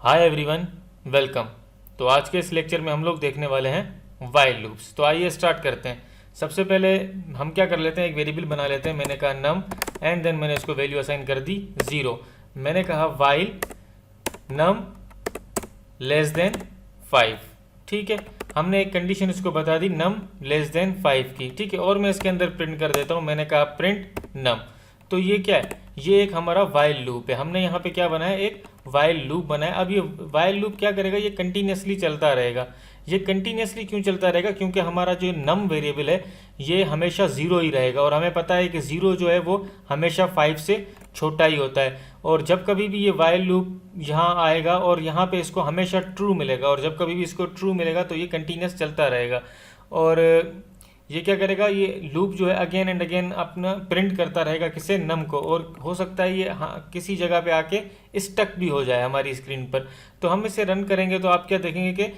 Hi everyone, welcome. तो आज के इस लेक्चर में हम लोग देखने वाले हैं वाइल लूप्स। तो आइए स्टार्ट करते हैं। सबसे पहले हम क्या कर लेते हैं, एक वेरिएबल बना लेते हैं। मैंने कहा नम एंड देन मैंने इसको वैल्यू असाइन कर दी 0। मैंने कहा वाइल नम लेस देन 5। ठीक है, हमने एक कंडीशन इसको बता दी नम लेस देन 5 की। ठीक है, और मैं इसके अंदर प्रिंट कर देता हूँ। मैंने कहा प्रिंट नम। तो ये क्या है, ये एक हमारा वाइल लूप है। हमने यहाँ पे क्या बनाया, एक वाइल लूप बनाया। अब ये वाइल लूप क्या करेगा, ये कंटिन्यूसली चलता रहेगा। ये कंटिन्यूसली क्यों चलता रहेगा, क्योंकि हमारा जो नम वेरिएबल है ये हमेशा ज़ीरो ही रहेगा, और हमें पता है कि ज़ीरो जो है वो हमेशा 5 से छोटा ही होता है। और जब कभी भी ये वाइल लूप यहाँ आएगा और यहाँ पे इसको हमेशा ट्रू मिलेगा, और जब कभी भी इसको ट्रू मिलेगा तो ये कंटिन्यूस चलता रहेगा। और ये क्या करेगा, ये लूप जो है अगेन एंड अगेन अपना प्रिंट करता रहेगा किसे, नम को। और हो सकता है ये हाँ किसी जगह पे आके स्टक भी हो जाए हमारी स्क्रीन पर। तो हम इसे रन करेंगे तो आप क्या देखेंगे कि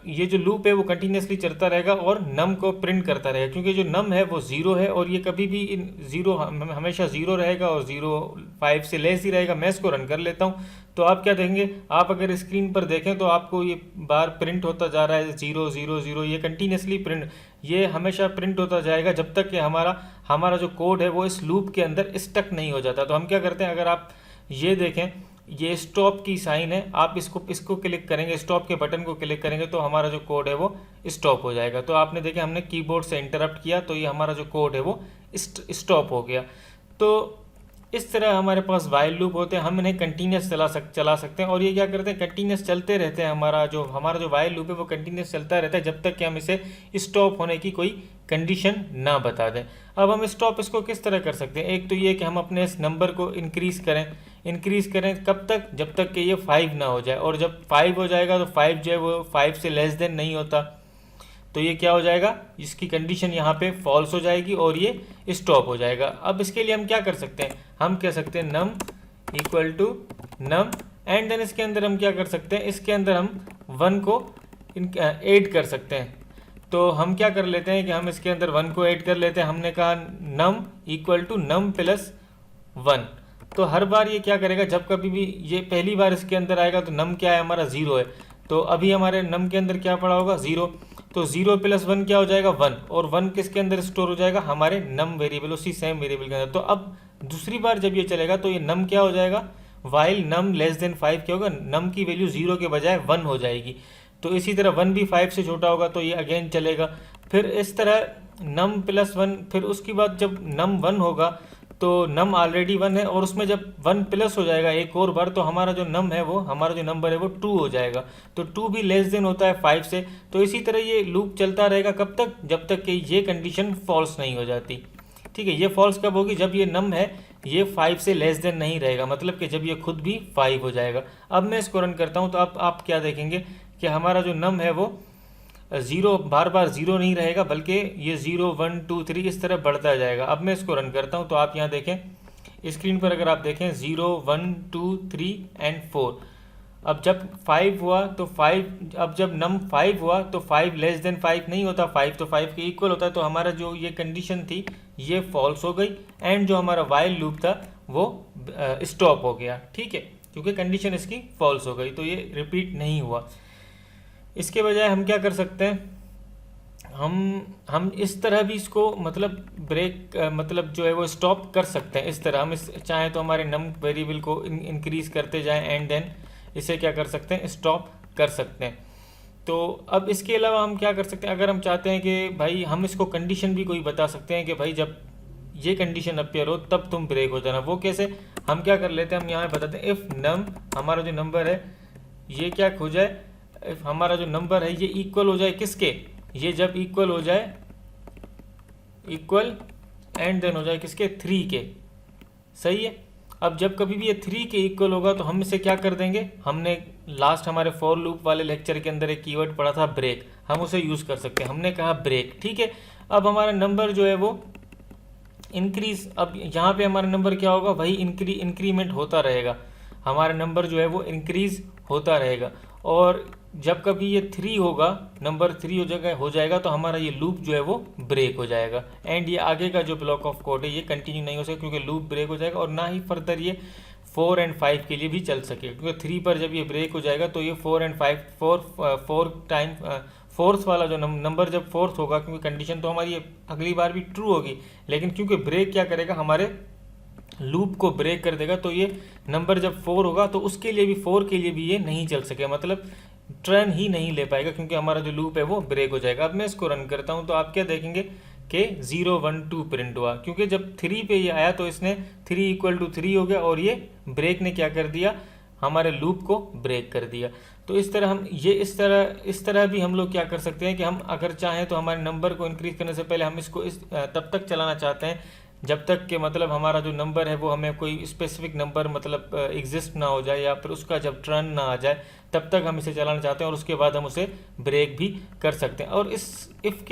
ये जो लूप है वो कंटिन्यूसली चलता रहेगा और नम को प्रिंट करता रहेगा, क्योंकि जो नम है वो ज़ीरो है और ये कभी भी इन ज़ीरो हमेशा ज़ीरो रहेगा और 0 5 से लेस ही रहेगा। मैं इसको रन कर लेता हूँ तो आप क्या देखेंगे, आप अगर स्क्रीन पर देखें तो आपको ये बार प्रिंट होता जा रहा है 0 0 0। ये कंटिन्यूसली प्रिंट, ये हमेशा प्रिंट होता जाएगा जब तक कि हमारा जो कोड है वो इस लूप के अंदर स्टक नहीं हो जाता। तो हम क्या करते हैं, अगर आप ये देखें, ये स्टॉप की साइन है, आप इसको क्लिक करेंगे, स्टॉप के बटन को क्लिक करेंगे तो हमारा जो कोड है वो स्टॉप हो जाएगा। तो आपने देखा हमने कीबोर्ड से इंटरप्ट किया तो ये हमारा जो कोड है वो स्टॉप हो गया। तो इस तरह हमारे पास वाइल लूप होते हैं, हम इन्हें कंटिन्यूस चला सकते हैं। और ये क्या करते हैं, कंटिन्यूस चलते रहते हैं। हमारा जो वाइल लूप है वो कंटिन्यूस चलता रहता है जब तक कि हम इसे स्टॉप होने की कोई कंडीशन ना बता दें। अब हम स्टॉप इसको किस तरह कर सकते हैं, एक तो ये कि हम अपने इस नंबर को इंक्रीज करें कब तक, जब तक कि ये 5 ना हो जाए। और जब 5 हो जाएगा तो 5 जो है वो 5 से लेस देन नहीं होता, तो ये क्या हो जाएगा, इसकी कंडीशन यहाँ पे फॉल्स हो जाएगी और ये स्टॉप हो जाएगा। अब इसके लिए हम क्या कर सकते हैं, हम कह सकते हैं num equal to num and then इसके अंदर हम क्या कर सकते हैं, इसके अंदर हम 1 को ऐड कर सकते हैं। तो हम क्या कर लेते हैं कि हम इसके अंदर 1 को ऐड कर लेते हैं। हमने कहा num equal to num plus 1। तो हर बार ये क्या करेगा, जब कभी भी ये पहली बार इसके अंदर आएगा तो नम क्या है, हमारा 0 है। तो अभी हमारे नम के अंदर क्या पड़ा होगा, 0। तो 0 प्लस 1 क्या हो जाएगा, 1। और 1 किसके अंदर स्टोर हो जाएगा, हमारे नम वेरिएबल, उसी सेम वेरिएबल के अंदर। तो अब दूसरी बार जब ये चलेगा तो ये नम क्या हो जाएगा, वाइल नम लेस देन 5 क्या होगा, नम की वैल्यू 0 के बजाय 1 हो जाएगी। तो इसी तरह 1 भी 5 से छोटा होगा तो ये अगेन चलेगा। फिर इस तरह नम प्लस 1, फिर उसके बाद जब नम 1 होगा तो नम ऑलरेडी 1 है, और उसमें जब 1 प्लस हो जाएगा एक और बार तो हमारा जो नम है वो, हमारा जो नंबर है वो 2 हो जाएगा। तो 2 भी लेस देन होता है 5 से। तो इसी तरह ये लूप चलता रहेगा कब तक, जब तक कि ये कंडीशन फॉल्स नहीं हो जाती। ठीक है, ये फॉल्स कब होगी, जब ये नम है ये 5 से लेस देन नहीं रहेगा, मतलब कि जब ये खुद भी 5 हो जाएगा। अब मैं इसको रन करता हूँ तो आप क्या देखेंगे कि हमारा जो नम है वो 0 बार बार 0 नहीं रहेगा, बल्कि ये 0 1 2 3 इस तरह बढ़ता जाएगा। अब मैं इसको रन करता हूँ तो आप यहाँ देखें स्क्रीन पर, अगर आप देखें 0 1 2 3 एंड 4। अब जब 5 हुआ तो 5, अब जब नम 5 हुआ तो 5 लेस देन 5 नहीं होता, 5 तो 5 के इक्वल होता है। तो हमारा जो ये कंडीशन थी ये फॉल्स हो गई एंड जो हमारा वाइल लूप था वो स्टॉप हो गया। ठीक है, क्योंकि कंडीशन इसकी फॉल्स हो गई तो ये रिपीट नहीं हुआ। इसके बजाय हम क्या कर सकते हैं, हम इस तरह भी इसको मतलब ब्रेक मतलब जो है वो स्टॉप कर सकते हैं। इस तरह हम इस चाहें तो हमारे नम वेरिएबल को इंक्रीज करते जाएं एंड देन इसे क्या कर सकते हैं, स्टॉप कर सकते हैं। तो अब इसके अलावा हम क्या कर सकते हैं, अगर हम चाहते हैं कि भाई हम इसको कंडीशन भी कोई बता सकते हैं कि भाई जब ये कंडीशन अपियर हो तब तुम ब्रेक हो जाना। वो कैसे, हम क्या कर लेते हैं, हम यहाँ बताते हैं इफ़ नम, हमारा जो नंबर है ये क्या खो जाए, हमारा जो नंबर है ये इक्वल हो जाए किसके, ये जब इक्वल हो जाए, इक्वल एंड देन हो जाए किसके, 3 के। सही है। अब जब कभी भी ये 3 के इक्वल होगा तो हम इसे क्या कर देंगे, हमने लास्ट हमारे फॉर लूप वाले लेक्चर के अंदर एक कीवर्ड पढ़ा था ब्रेक, हम उसे यूज़ कर सकते हैं। हमने कहा ब्रेक। ठीक है, अब हमारा नंबर जो है वो इंक्रीज, अब यहाँ पे हमारा नंबर क्या होगा, वही इंक्रीमेंट होता रहेगा, हमारा नंबर जो है वो इंक्रीज होता रहेगा। और जब कभी ये 3 होगा, नंबर 3 हो जाएगा तो हमारा ये लूप जो है वो ब्रेक हो जाएगा एंड ये आगे का जो ब्लॉक ऑफ कोड है ये कंटिन्यू नहीं हो सकता, क्योंकि लूप ब्रेक हो जाएगा और ना ही फर्दर ये 4 एंड 5 के लिए भी चल सके, क्योंकि 3 पर जब ये ब्रेक हो जाएगा तो ये 4 एंड 5 फोर टाइम फोर्थ वाला जो नंबर जब फोर्थ होगा, क्योंकि कंडीशन तो हमारी अगली बार भी ट्रू होगी, लेकिन क्योंकि ब्रेक क्या करेगा, हमारे लूप को ब्रेक कर देगा, तो ये नंबर जब 4 होगा तो उसके लिए भी 4 के लिए भी ये नहीं चल सके, मतलब टर्न ही नहीं ले पाएगा, क्योंकि हमारा जो लूप है वो ब्रेक हो जाएगा। अब मैं इसको रन करता हूँ तो आप क्या देखेंगे कि 0 1 2 प्रिंट हुआ, क्योंकि जब 3 पे ये आया तो इसने 3 = 3 हो गया और ये ब्रेक ने क्या कर दिया, हमारे लूप को ब्रेक कर दिया। तो इस तरह हम ये इस तरह भी हम लोग क्या कर सकते हैं कि हम अगर चाहें तो हमारे नंबर को इंक्रीज करने से पहले हम इसको तब तक चलाना चाहते हैं जब तक कि मतलब हमारा जो नंबर है वो हमें कोई स्पेसिफिक नंबर मतलब एग्जिस्ट ना हो जाए, या फिर उसका जब टर्न ना आ जाए तब तक हम इसे चलाना चाहते हैं, और उसके बाद हम उसे ब्रेक भी कर सकते हैं। और इस इफ़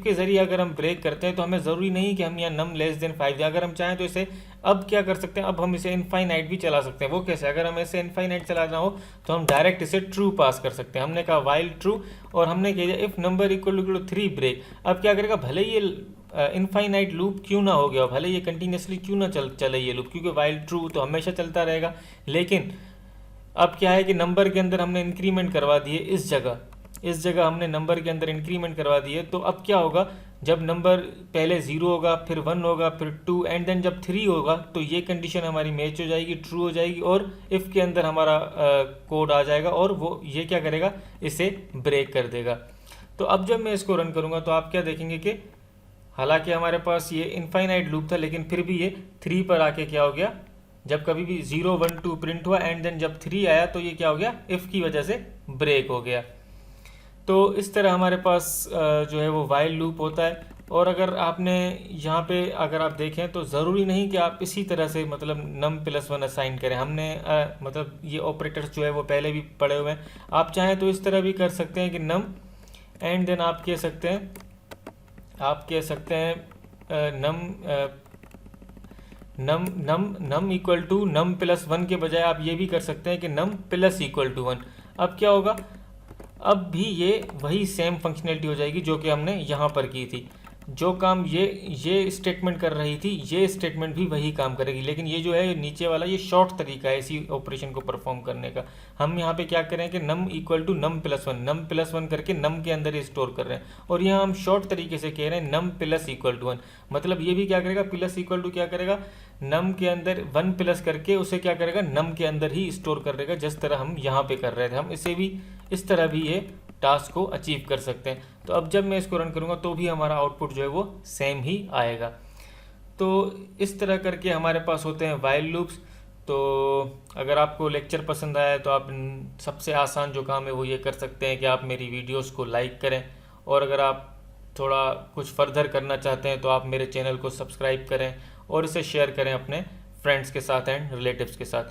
के ज़रिए अगर हम ब्रेक करते हैं तो हमें ज़रूरी नहीं कि हम यहाँ नम लेस देन 5 दें, अगर हम चाहें तो इसे अब क्या कर सकते हैं, अब हम इसे इनफाइनाइट भी चला सकते हैं। वो कैसे, अगर हम इसे इनफाइनाइट चलाना हो तो हम डायरेक्ट इसे ट्रू पास कर सकते हैं। हमने कहा वाइल ट्रू और हमने कह दिया इफ़ नंबर = 3 ब्रेक। अब क्या करेगा, भले ये इनफाइनाइट लूप क्यों ना हो गया, भले ये कंटिन्यूसली क्यों ना चले ये लूप, क्योंकि वाइल ट्रू तो हमेशा चलता रहेगा, लेकिन अब क्या है कि नंबर के अंदर हमने इंक्रीमेंट करवा दिए, इस जगह हमने नंबर के अंदर इंक्रीमेंट करवा दिए। तो अब क्या होगा, जब नंबर पहले 0 होगा, फिर 1 होगा, फिर 2 एंड देन जब 3 होगा तो ये कंडीशन हमारी मैच हो जाएगी, ट्रू हो जाएगी, और इफ़ के अंदर हमारा कोड आ जाएगा और वो ये क्या करेगा, इसे ब्रेक कर देगा। तो अब जब मैं इसको रन करूँगा तो आप क्या देखेंगे कि हालांकि हमारे पास ये इनफाइनाइट लूप था, लेकिन फिर भी ये 3 पर आके क्या हो गया, जब कभी भी 0 1 2 प्रिंट हुआ एंड देन जब 3 आया तो ये क्या हो गया, इफ़ की वजह से ब्रेक हो गया। तो इस तरह हमारे पास जो है वो वाइल लूप होता है। और अगर आपने यहाँ पे अगर आप देखें तो ज़रूरी नहीं कि आप इसी तरह से मतलब num+1 असाइन करें, हमने मतलब ये ऑपरेटर्स जो है वो पहले भी पढ़े हुए हैं। आप चाहें तो इस तरह भी कर सकते हैं कि num एंड देन आप कह सकते हैं num = num+1 के बजाय आप ये भी कर सकते हैं कि num+=1। अब क्या होगा, अब भी ये वही सेम फंक्शनैलिटी हो जाएगी जो कि हमने यहाँ पर की थी। जो काम ये स्टेटमेंट कर रही थी, ये स्टेटमेंट भी वही काम करेगी, लेकिन ये जो है नीचे वाला ये शॉर्ट तरीका है इसी ऑपरेशन को परफॉर्म करने का। हम यहाँ पे क्या करें कि num = num+1 करके num के अंदर ही स्टोर कर रहे हैं, और यहाँ हम शॉर्ट तरीके से कह रहे हैं num+=1। मतलब ये भी क्या करेगा, क्या करेगा, num के अंदर 1 प्लस करके उसे क्या करेगा, num के अंदर ही स्टोर कर देगा, जिस तरह हम यहाँ पे कर रहे थे। हम इसे भी इस तरह भी ये टास्क को अचीव कर सकते हैं। तो अब जब मैं इसको रन करूँगा तो भी हमारा आउटपुट जो है वो सेम ही आएगा। तो इस तरह करके हमारे पास होते हैं वाइल लूप्स। तो अगर आपको लेक्चर पसंद आया तो आप सबसे आसान जो काम है वो ये कर सकते हैं कि आप मेरी वीडियोस को लाइक करें, और अगर आप थोड़ा कुछ फर्दर करना चाहते हैं तो आप मेरे चैनल को सब्सक्राइब करें और इसे शेयर करें अपने फ्रेंड्स के साथ एंड रिलेटिव्स के साथ।